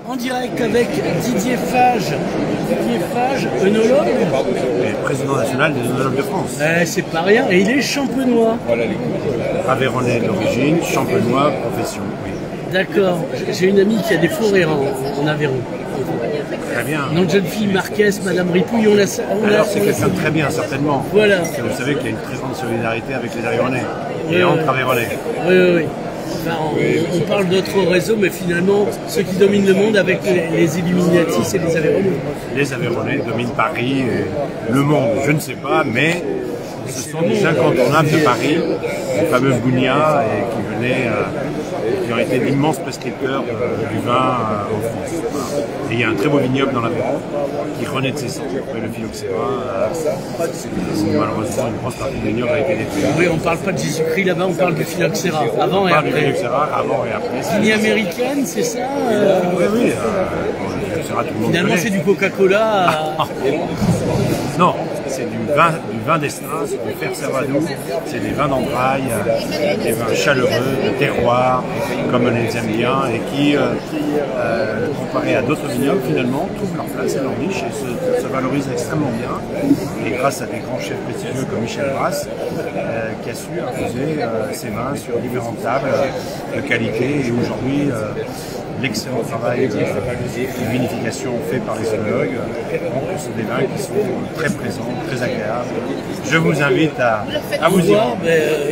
En direct avec Didier Fage. Didier Fage, œnologue. Et président national des œnologues de France. C'est pas rien. Et il est champenois. Aveyronais d'origine, champenois, profession. Oui. D'accord. J'ai une amie qui a des forêts en Aveyron. Très bien. Nom de jeune fille, Marquez, Madame Ripouille, Alors c'est quelqu'un de très bien, certainement. Voilà. Parce que vous savez qu'il y a une très grande solidarité avec les Aveyronais. Et entre Aveyronais. Oui. Enfin, on parle d'autres réseaux, mais finalement, ceux qui dominent le monde avec les Illuminati, c'est les Aveyronnais. Les Aveyronnais dominent Paris, et le monde, je ne sais pas, mais ce sont des incontournables de Paris, les fameux Gounia, et qui venaient, qui ont été d'immenses prescripteurs du vin en France. Voilà. Et il y a un très beau vignoble dans l'Aveyron qui renaît de ses cendres. Le phylloxéra, malheureusement, une grosse partie du vignoble a été détruite. Oui, on ne parle pas de Jésus-Christ là-bas, on parle du phylloxéra, avant et après. On parle du phylloxéra avant et après. Lignée américaine, c'est ça Oui. Le phylloxéra, tout le monde finalement, connaît. c'est du Coca-Cola. Non, c'est du vin d'Estin, c'est du fer Cervado, c'est des vins d'Ambrail, des vins chaleureux, de terroir, comme on les aime bien, et qui, comparé à d'autres vignobles, finalement, trouvent leur place et leur niche et se valorisent extrêmement bien. Et grâce à des grands chefs prestigieux comme Michel Brasse, qui a su imposer ses vins sur différentes tables de qualité, et aujourd'hui, l'excellent travail de vinification fait par les œnologues, donc ce sont des vins qui sont très présents, très agréables. Je vous invite à vous y rendre.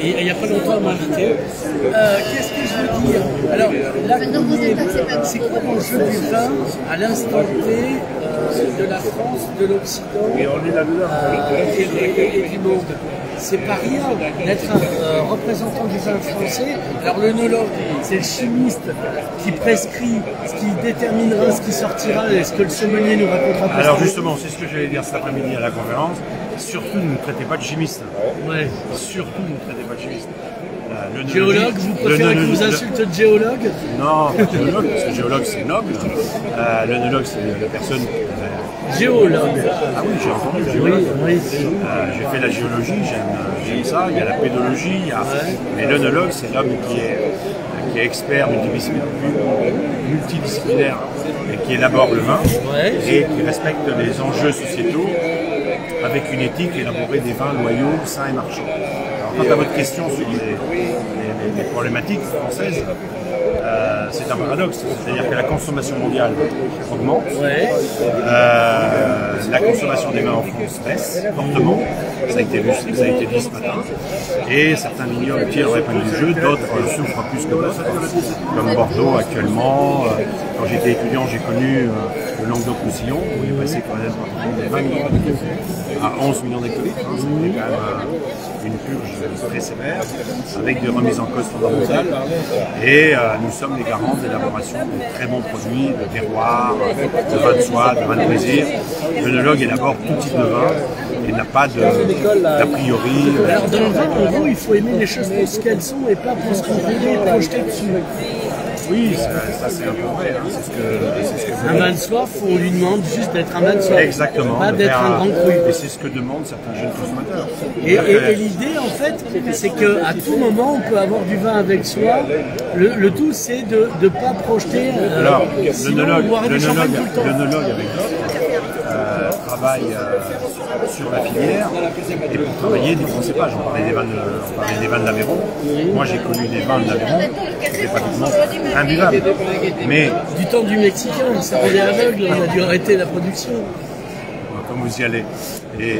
Il n'y a pas longtemps à m'inviter. Qu'est-ce que je veux dire? Alors, là, c'est quoi l'enjeu du vin à l'instant T de la France, de l'Occident et du monde? C'est pas rien d'être un représentant du vin français. Alors l'œnologue, c'est le chimiste qui prescrit ce qui déterminera ce qui sortira et ce que le sommelier nous racontera plus. Alors justement, c'est ce que j'allais dire cet après-midi à la conférence. Surtout, ne nous traitez pas de chimiste. Ouais. Surtout, ne nous traitez pas de chimiste. Géologue, vous préférez que vous insulte de géologue? Non, géologue, parce que géologue c'est noble. L'œnologue, c'est la personne. Géologue. Ah oui, j'ai entendu géologue. Oui. J'ai fait la géologie, j'aime ça. Il y a la pédologie, mais l'œnologue, c'est l'homme qui est expert multidisciplinaire et qui élabore le vin et qui respecte les enjeux sociétaux avec une éthique, élaborer des vins loyaux, sains et marchands. Alors, quant à votre question sur les problématiques françaises, c'est un paradoxe, c'est-à-dire que la consommation mondiale augmente, la consommation des vins en France baisse fortement, ça a été dit ce matin, et certains vignobles tirent l'épingle du jeu, d'autres souffrent plus que d'autres, comme Bordeaux actuellement. Quand j'étais étudiant, j'ai connu le Languedoc-Roussillon, où il est passé quand même de 20 millions d'hectolitres à 11 millions d'hectolitres, c'était quand même une purge très sévère, avec des remises en cause fondamentales, et nous sommes les garants de l'élaboration de très bons produits, de terroir, de vin de soie, de vin de plaisir. L'œnologue élabore tout type de vin et n'a pas d'a priori. Alors dans le vin, en gros, il faut aimer les choses pour ce qu'elles sont et pas pour ce qu'on peut projeter dessus. Oui, ça c'est un peu vrai. Hein. C'est ce que un vin de soif, on lui demande juste d'être un vin de soif. Exactement. Pas d'être un grand cru. Et c'est ce que demandent certains jeunes consommateurs. Et l'idée, en fait, c'est qu'à tout moment, on peut avoir du vin avec soi. Le tout, c'est de ne pas projeter. Alors, l'œnologue avec d'autres travaille sur la filière et pour travailler différents cépages. On parlait des vins de l'Aveyron. Moi, j'ai connu des vins de l'Aveyron qui étaient pratiquement imbuvables. Mais du temps du Mexicain, ça rendait aveugle, on a dû arrêter la production. Comme vous y allez. Et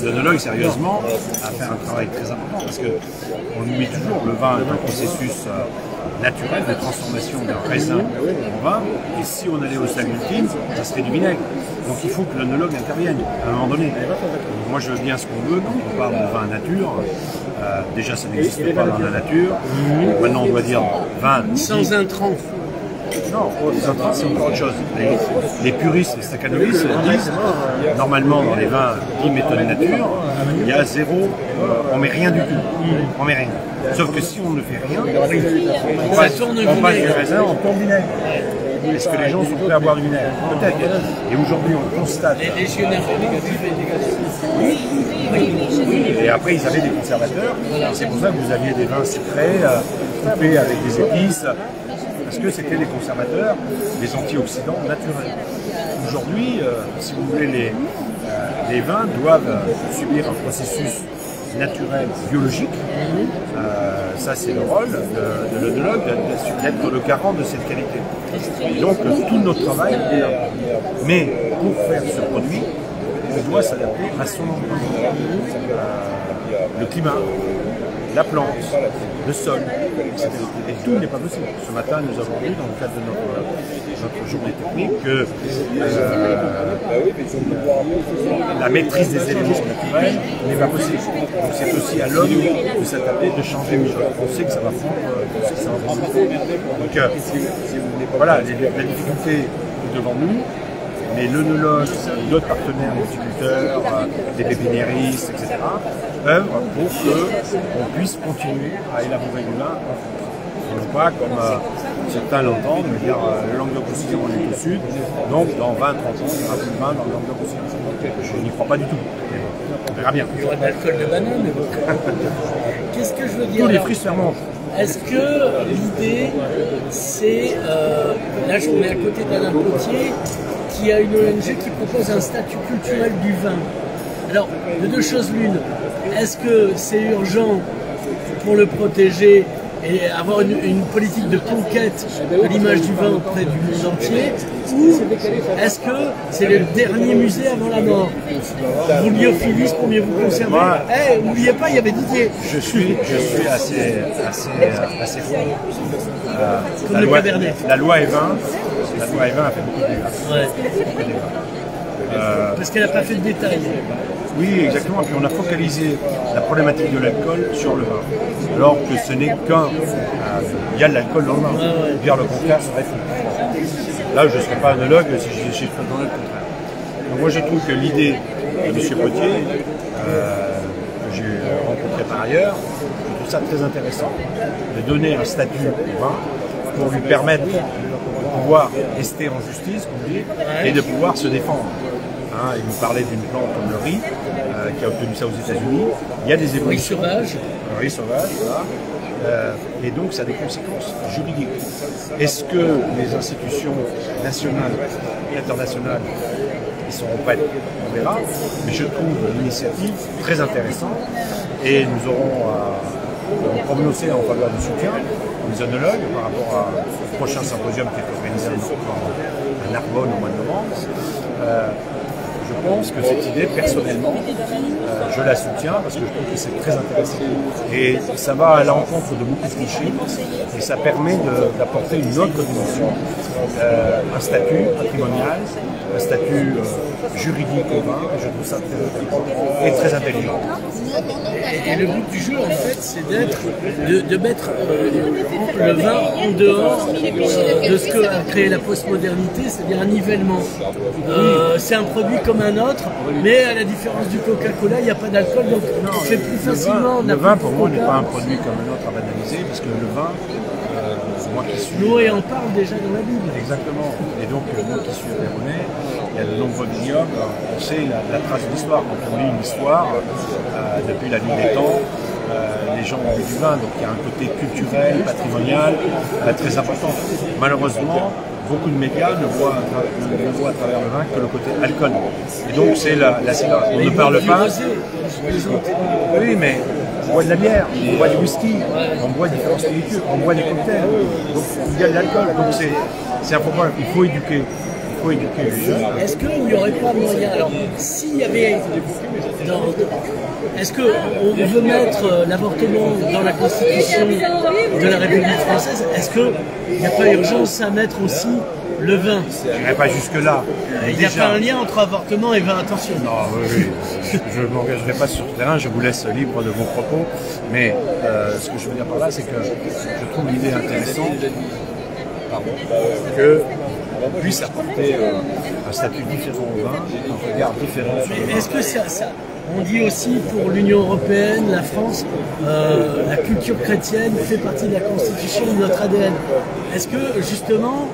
l'œnologue, sérieusement, a fait un travail très important parce qu'on oublie toujours le vin est un processus naturel de transformation d'un raisin en vin. Et si on allait au stade ultime, ça serait du vinaigre. Donc il faut que l'œnologue intervienne à un moment donné. Donc, moi, je veux bien ce qu'on veut quand on parle de vin nature. Déjà, ça n'existe pas dans la nature. Maintenant, on doit dire vin sans intrants. Non, les intrants, c'est encore autre chose. Les puristes, les staccanovistes disent, normalement, dans les vins dits méthode nature, il y a zéro, on met rien du tout. On met rien. Sauf que si on ne fait rien, on passe du raisin en tourne vinaigre. Est-ce que les gens sont prêts à boire du vinaigre? Peut-être. Et aujourd'hui, on constate. Les légionnaires et après, ils avaient des conservateurs. C'est pour ça que vous aviez des vins sucrés, coupés avec des épices. parce que c'était les conservateurs, les antioxydants naturels. Aujourd'hui, si vous voulez, les vins doivent subir un processus naturel, biologique. Ça, c'est le rôle de l'œnologue, d'être le garant de cette qualité. Et donc, tout notre travail est là. Mais pour faire ce produit, on doit s'adapter à son environnement. Le climat, la plante, le sol, etc. Et tout n'est pas possible. Ce matin, nous avons vu, dans le cadre de notre journée technique, que la maîtrise des éléments naturels n'est pas possible. Donc c'est aussi à l'homme de s'adapter, de changer. On sait que ça va prendre du temps. Donc voilà, la difficulté est devant nous. Mais l'œnologue, d'autres partenaires, les viticulteurs, les pépiniéristes, etc., œuvrent pour qu'on puisse continuer à élaborer du vin en France. Et non pas, comme certains l'entendent, dire le Languedoc-Roussillon est au sud, donc dans 20-30 ans, il n'y aura plus de vin dans le Languedoc-Roussillon. Je n'y crois pas du tout. On verra bien. Il y aura de l'alcool de banane, mais bon. Qu'est-ce que je veux dire? Tous les fruits se fermentent. Est-ce que l'idée, c'est... là, je me mets à côté d'Alain Potier, qui a une ONG qui propose un statut culturel du vin. Alors, de deux choses l'une, est-ce que c'est urgent pour le protéger et avoir une politique de conquête de l'image du vin auprès du monde entier, ou est-ce que c'est le dernier musée avant la mort? Vous liophilistes pour mieux vous conserver. N'oubliez pas, il y avait Didier. Je suis assez fou. La loi Evin a fait beaucoup de dégâts. Parce qu'elle n'a pas fait de détails. Oui, exactement. Et puis on a focalisé la problématique de l'alcool sur le vin. Alors que ce n'est qu'un... il y a de l'alcool dans le vin. Dire le contraire serait fou. Là, je ne serais pas œnologue si je prétendais le contraire. Donc moi, je trouve que l'idée de M. Potier, que j'ai rencontré par ailleurs, je trouve ça très intéressant. De donner un statut au vin pour lui permettre de pouvoir rester en justice, comme dit, et de pouvoir se défendre. Il nous parlait d'une plante comme le riz, qui a obtenu ça aux États-Unis. Il y a des évolutions. Riz sauvage, voilà. Et donc, ça a des conséquences juridiques. Est-ce que les institutions nationales et internationales seront prêtes? On verra. Mais je trouve l'initiative très intéressante. Et nous aurons prononcé en faveur du soutien des œnologues par rapport au prochain symposium qui est organisé à Narbonne au mois de novembre. Je pense que cette idée, personnellement, je la soutiens parce que je trouve que c'est très intéressant. Et ça va à l'encontre de beaucoup de clichés et ça permet d'apporter une autre dimension, un statut patrimonial, un statut juridique au vin. Je trouve ça très, très intelligent. Et le but du jeu, en fait, c'est de mettre le vin en dehors de ce que a créé la postmodernité, c'est-à-dire un nivellement. C'est un produit comme un autre, mais à la différence du Coca-Cola, il n'y a pas d'alcool, donc on fait plus facilement. Le vin, pour moi, n'est pas un produit comme un autre à banaliser, parce que le vin, moi qui suis... Noé en parle déjà dans la Bible. Exactement. Et donc, moi qui suis Véronais, il y a de nombreux vignobles, on sait la trace de l'histoire. Quand on lit une histoire, depuis la nuit des temps, les gens ont bu du vin, donc il y a un côté culturel, patrimonial, très important. Malheureusement, beaucoup de médias ne voient à travers le vin que le côté alcool. Et donc c'est la silence. On ne parle pas. Oui, mais on boit de la bière, on boit du whisky, on boit différents spiritueux, on boit des cocktails. Donc il y a de l'alcool. Donc c'est un problème. Il faut éduquer. Les jeunes. Est-ce qu'il n'y aurait pas moyen, alors s'il y avait est-ce qu'on veut mettre l'avortement dans la Constitution de la République française? Est-ce qu'il n'y a pas urgence à mettre aussi le vin? Je n'irai pas jusque-là. Il n'y a pas un lien entre avortement et vin, attention. Non, oui. Je ne m'engagerai pas sur ce terrain, je vous laisse libre de vos propos. Mais ce que je veux dire par là, c'est que je trouve l'idée intéressante que on puisse apporter un statut différent au vin, un regard différent sur le vin. Est-ce que ça, on dit aussi pour l'Union européenne, la France, la culture chrétienne fait partie de la Constitution de notre ADN. Est-ce que justement,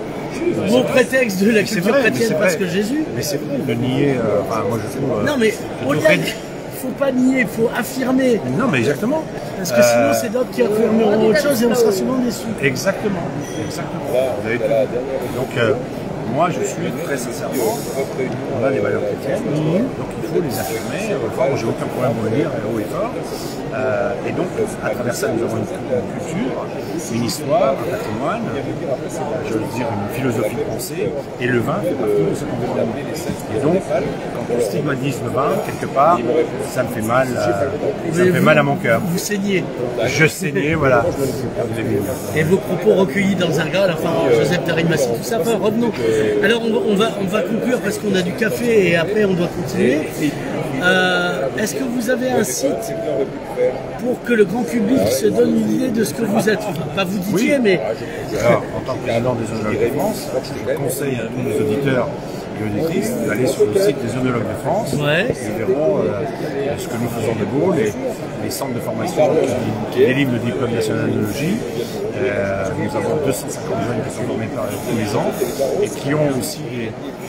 au prétexte de la culture chrétienne parce que Jésus... Mais c'est vrai, le nier, moi je trouve... Non mais au-delà... faut pas nier, il faut affirmer. Non, mais exactement. Parce que sinon, c'est d'autres qui affirmeront autre chose et on sera souvent déçus. Exactement. Vous avez tout dit. Donc, moi, je suis très sincèrement, on a des valeurs chrétiennes, donc il faut les affirmer. Moi, j'ai aucun problème de le dire haut et fort. Et donc, à travers ça, nous avons une culture, une histoire, un patrimoine, je veux dire une philosophie de pensée, et le vin fait partie de cet environnement. Et donc, quand on stigmatise le vin, quelque part, ça me fait mal, mal à mon cœur. Vous saignez. Je saignais, voilà. Et vos propos recueillis dans Zarga, enfin Joseph Tarimassi, tout ça. Enfin, revenons. Alors on va conclure parce qu'on a du café et après on doit continuer. Est-ce que vous avez un site pour que le grand public se donne une idée de ce que vous êtes? Pas vous disiez, mais... Alors, en tant que président des œnologues de France, je conseille à tous les auditeurs et auditrices d'aller sur le site des œnologues de France. Ouais. Ils verront ce que nous faisons de beau, les centres de formation qui délivrent le diplôme national d'œnologie. Nous avons 250 jeunes qui sont formés tous les ans et qui ont aussi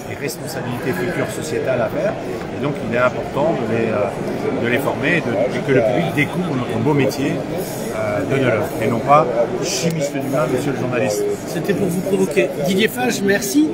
des responsabilités futures sociétales à faire. Et donc il est important de les former et que le public découvre notre beau métier d'œnologue. Et non pas chimiste du vin, monsieur le journaliste. C'était pour vous provoquer. Didier Fage, merci.